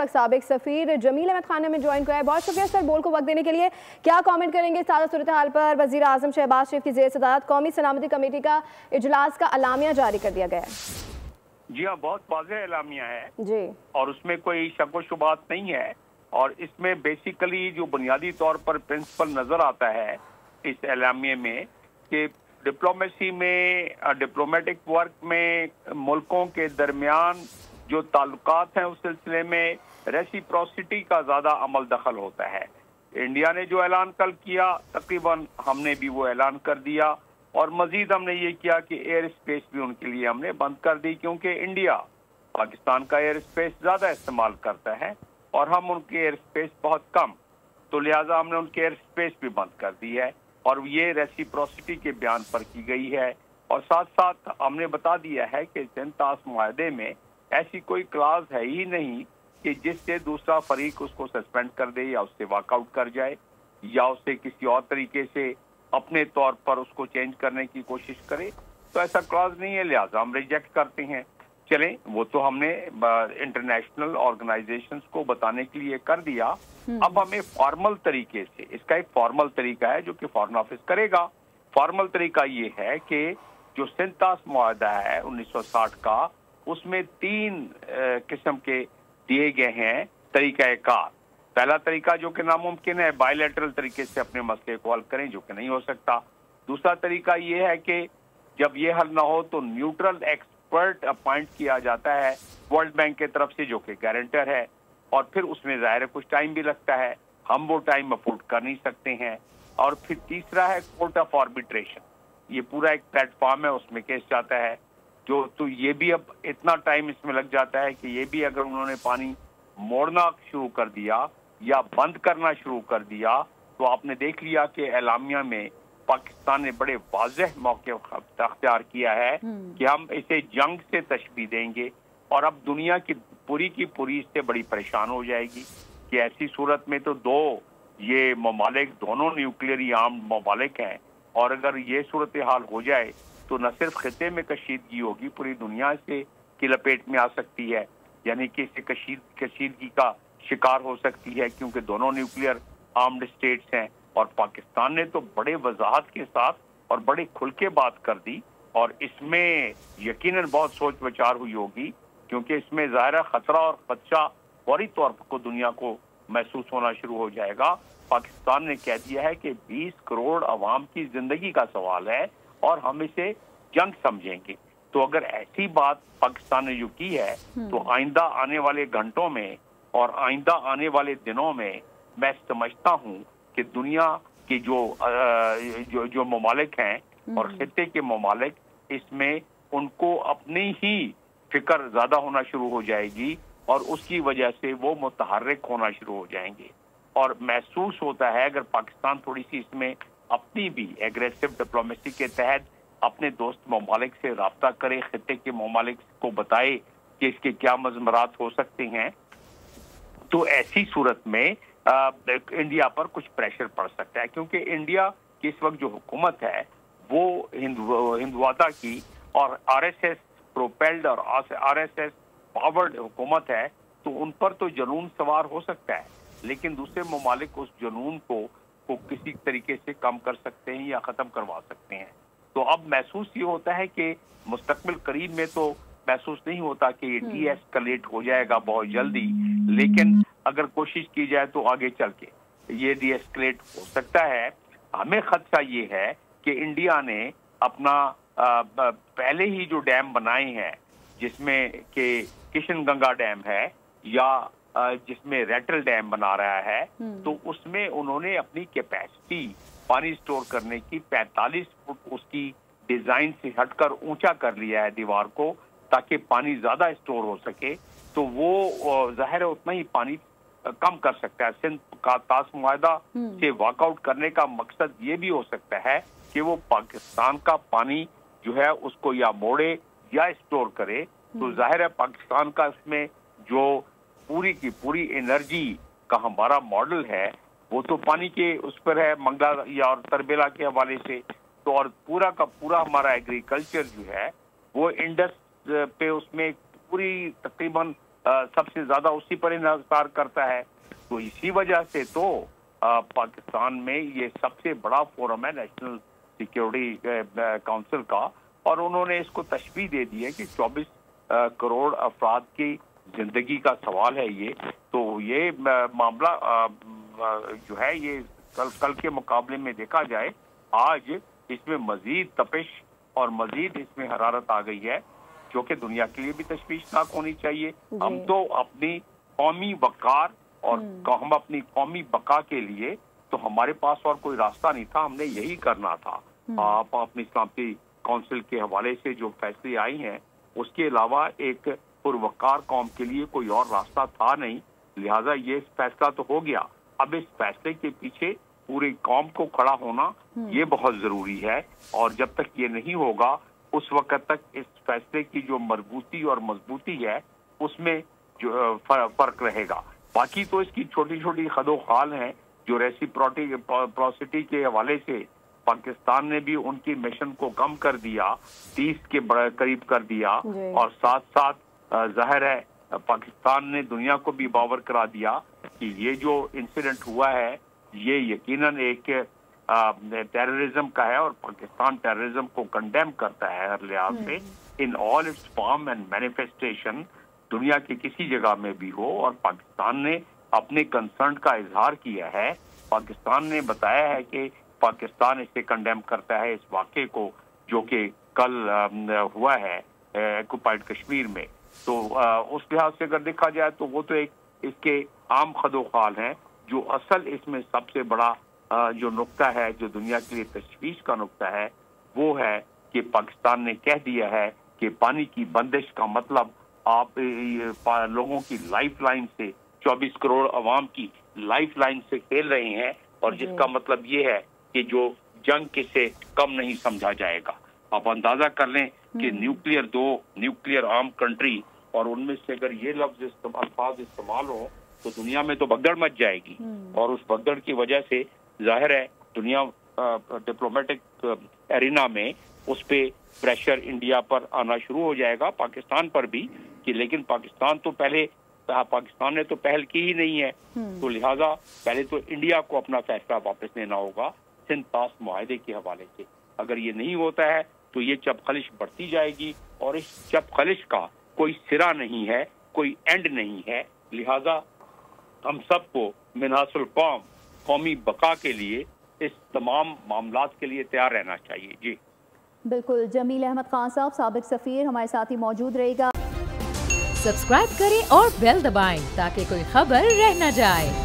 वक्त साबिक सफीर जमील अहमद खान में ज्वाइन किया है। बहुत शुक्रिया सर बोल को वक्त देने के लिए। क्या कमेंट करेंगे इस ताज़ा सूरत हाल पर? वज़ीर आज़म शहबाज शरीफ की ज़ेर सदारत कौमी सलामती कमेटी का इजलास का अलामिया जारी कर दिया गया है। जी हाँ, बहुत वाज़ेह एलामिया है जी, और उसमें कोई शक व शुबात नहीं है। और इसमें बेसिकली जो बुनियादी तौर पर प्रिंसिपल नजर आता है इस एलामिया में कि डिप्लोमेसी में, डिप्लोमेटिक वर्क में मुल्कों के दरमियान जो ताल्लुकात हैं उस सिलसिले में रेसिप्रोसिटी का ज़्यादा अमल दखल होता है। इंडिया ने जो ऐलान कल किया तकरीबन हमने भी वो ऐलान कर दिया, और मजीद हमने ये किया कि एयर स्पेस भी उनके लिए हमने बंद कर दी, क्योंकि इंडिया पाकिस्तान का एयर स्पेस ज़्यादा इस्तेमाल करता है और हम उनके एयर स्पेस बहुत कम, तो लिहाजा हमने उनके एयर स्पेस भी बंद कर दी है। और ये रेसिप्रोसिटी के बयान पर की गई है। और साथ साथ हमने बता दिया है कि सिंध-ताश मुआहदे में ऐसी कोई क्लाज है ही नहीं कि जिससे दूसरा फरीक उसको सस्पेंड कर दे या उससे वॉकआउट कर जाए या उससे किसी और तरीके से अपने तौर पर उसको चेंज करने की कोशिश करे। तो ऐसा क्लॉज नहीं है, लिहाजा हम रिजेक्ट करते हैं। चलें, वो तो हमने इंटरनेशनल ऑर्गेनाइजेशंस को बताने के लिए कर दिया। अब हमें फॉर्मल तरीके से, इसका एक फॉर्मल तरीका है जो कि फॉरेन ऑफिस करेगा। फॉर्मल तरीका ये है कि जो सिंध-ताश मुआहदा है 1960 का, उसमें 3 किस्म के दिए गए हैं तरीक़ाकार। पहला तरीका जो कि नामुमकिन है, बायलैटरल तरीके से अपने मसले को हल करें, जो कि नहीं हो सकता। दूसरा तरीका ये है कि जब ये हल ना हो तो न्यूट्रल एक्सपर्ट अपॉइंट किया जाता है वर्ल्ड बैंक की तरफ से, जो कि गारंटर है, और फिर उसमें ज़ाहिर है कुछ टाइम भी लगता है, हम वो टाइम अफोर्ड कर नहीं सकते हैं। और फिर तीसरा है कोर्ट ऑफ आर्बिट्रेशन, ये पूरा एक प्लेटफॉर्म है, उसमें केस जाता है जो, तो ये भी अब इतना टाइम इसमें लग जाता है कि ये भी अगर उन्होंने पानी मोड़ना शुरू कर दिया या बंद करना शुरू कर दिया तो आपने देख लिया कि एलामिया में पाकिस्तान ने बड़े वाज़ेह मौके अख्तियार किया है कि हम इसे जंग से तशबीह देंगे, और अब दुनिया की पूरी इससे बड़ी परेशान हो जाएगी कि ऐसी सूरत में तो ये ममालिक दोनों न्यूक्लियरी आर्म्ड ममालिक हैं, और अगर ये सूरत हाल हो जाए तो न सिर्फ खिते में कशीदगी होगी, पूरी दुनिया से की लपेट में आ सकती है, यानी कि इससे कशीदगी का शिकार हो सकती है, क्योंकि दोनों न्यूक्लियर आर्म्ड स्टेट्स हैं। और पाकिस्तान ने तो बड़े वजाहत के साथ और बड़े खुल के बात कर दी, और इसमें यकीनन बहुत सोच विचार हुई होगी, क्योंकि इसमें ज़ाहिर खतरा और खदशा फौरी तौर पर को दुनिया को महसूस होना शुरू हो जाएगा। पाकिस्तान ने कह दिया है कि 20 करोड़ अवाम की जिंदगी का सवाल है और हम इसे जंग समझेंगे। तो अगर ऐसी बात पाकिस्तान ने जो की है तो आइंदा आने वाले घंटों में और आइंदा आने वाले दिनों में मैं समझता हूँ कि दुनिया की जो ममालिक हैं और खिते के ममालिक, इसमें उनको अपनी ही फिक्र ज्यादा होना शुरू हो जाएगी और उसकी वजह से वो मुतहर्रिक होना शुरू हो जाएंगे। और महसूस होता है अगर पाकिस्तान थोड़ी सी इसमें अपनी भी एग्रेसिव डिप्लोमेसी के तहत अपने दोस्त ममालिक से राब्ता करे, खिते के ममालिक को बताए कि इसके क्या मज़मरात हो सकते हैं, तो ऐसी सूरत में इंडिया पर कुछ प्रेशर पड़ सकता है, क्योंकि इंडिया की इस वक्त जो हुकूमत है वो हिंदुवादा की और आरएसएस प्रोपेल्ड और आरएसएस पावर्ड हुकूमत है, तो उन पर तो जुनून सवार हो सकता है, लेकिन दूसरे ममालिक उस जुनून को किसी तरीके से कम कर सकते हैं या ख़त्म करवा सकते हैं। तो अब महसूस ये होता है कि मुस्तकबिल करीब में तो महसूस नहीं होता कि ये डी एस्केलेट हो जाएगा बहुत जल्दी, लेकिन अगर कोशिश की जाए तो आगे चल के ये डी एस्केलेट हो सकता है। हमें खदशा ये है कि इंडिया ने अपना पहले ही जो डैम बनाए हैं, जिसमें कि किशन गंगा डैम है या जिसमें रेटल डैम बना रहा है, तो उसमें उन्होंने अपनी कैपेसिटी पानी स्टोर करने की 45 फुट उसकी डिजाइन से हटकर ऊंचा कर लिया है दीवार को, ताकि पानी ज्यादा स्टोर हो सके। तो वो जाहिर है उतना ही पानी कम कर सकता है। सिंध का ताश मुआहदा से वॉकआउट करने का मकसद ये भी हो सकता है कि वो पाकिस्तान का पानी जो है उसको या मोड़े या स्टोर करे। तो जाहिर है पाकिस्तान का इसमें जो पूरी की पूरी एनर्जी का हमारा मॉडल है वो तो पानी के उस पर है, मंगला या और तरबेला के हवाले से। तो और पूरा का पूरा हमारा एग्रीकल्चर जो है वो इंडस पे उसमें पूरी तकरीबन सबसे ज्यादा उसी पर इंहसार करता है। तो इसी वजह से तो पाकिस्तान में ये सबसे बड़ा फोरम है नेशनल सिक्योरिटी काउंसिल का, और उन्होंने इसको तशबीह दे दी है कि 24 करोड़ अफराद की जिंदगी का सवाल है ये। तो ये मामला जो है ये कल के मुकाबले में देखा जाए, आज इसमें मजीद तपिश और मजीद इसमें हरारत आ गई है, जो कि दुनिया के लिए भी तशवीशनाक होनी चाहिए। हम तो अपनी कौमी वकार और हम अपनी कौमी बका के लिए तो हमारे पास और कोई रास्ता नहीं था, हमने यही करना था। आप अपनी सलामती काउंसिल के हवाले से जो फैसले आई हैं, उसके अलावा एक पुरवकार कौम के लिए कोई और रास्ता था नहीं, लिहाजा ये फैसला तो हो गया। अब इस फैसले के पीछे पूरी कौम को खड़ा होना ये बहुत जरूरी है, और जब तक ये नहीं होगा उस वक्त तक इस फैसले की जो मजबूती और मजबूती है उसमें जो फर्क रहेगा। बाकी तो इसकी छोटी छोटी खदो खाल हैं जो रेसिप्रोसिटी के हवाले से पाकिस्तान ने भी उनकी मिशन को कम कर दिया, 30 के करीब कर दिया, और साथ साथ जाहिर है पाकिस्तान ने दुनिया को भी बावर करा दिया कि ये जो इंसिडेंट हुआ है ये यकीनन एक टेररिज्म का है, और पाकिस्तान टेररिज्म को कंडेम करता है हर लिहाज से in all it's form and manifestation, दुनिया की किसी जगह में भी हो। और पाकिस्तान ने अपने कंसर्न का इजहार किया है। पाकिस्तान ने बताया है कि पाकिस्तान इसे कंडेम करता है, इस वाक़े को जो कि कल हुआ है ऑक्युपाइड कश्मीर में। तो उस लिहाज से अगर देखा जाए तो वो तो एक इसके आम खदोखाल हैं। जो असल इसमें सबसे बड़ा जो नुक्ता है, जो दुनिया के लिए तशवीश का नुक्ता है, वो है कि पाकिस्तान ने कह दिया है कि पानी की बंदिश का मतलब आप लोगों की लाइफ लाइन से, 24 करोड़ अवाम की लाइफ लाइन से खेल रहे हैं, और जिसका मतलब ये है कि जो जंग के से कम नहीं समझा जाएगा। आप अंदाजा कर लें कि न्यूक्लियर आर्म कंट्री, और उनमें से अगर ये लफ्ज अल्फाज इस्तेमाल हो तो दुनिया में तो भगदड़ मच जाएगी, और उस भगदड़ की वजह से जाहिर है दुनिया डिप्लोमेटिक एरिना में उस पे प्रेशर इंडिया पर आना शुरू हो जाएगा, पाकिस्तान पर भी, कि लेकिन पाकिस्तान ने तो पहल की ही नहीं है। तो लिहाजा पहले तो इंडिया को अपना फैसला वापस लेना होगा सिंध पास मुआहदे के हवाले से। अगर ये नहीं होता है तो ये चपखलिश बढ़ती जाएगी, और इस चपखलिश का कोई सिरा नहीं है, कोई एंड नहीं है। लिहाजा हम सबको मिनहासुल कौम, कौमी बका के लिए इस तमाम मामलात के लिए तैयार रहना चाहिए। जी बिल्कुल। जमील अहमद खान साहब, साबिक सफीर, हमारे साथ ही मौजूद रहेगा। सब्सक्राइब करें और बेल दबाएं ताकि कोई खबर रह न जाए।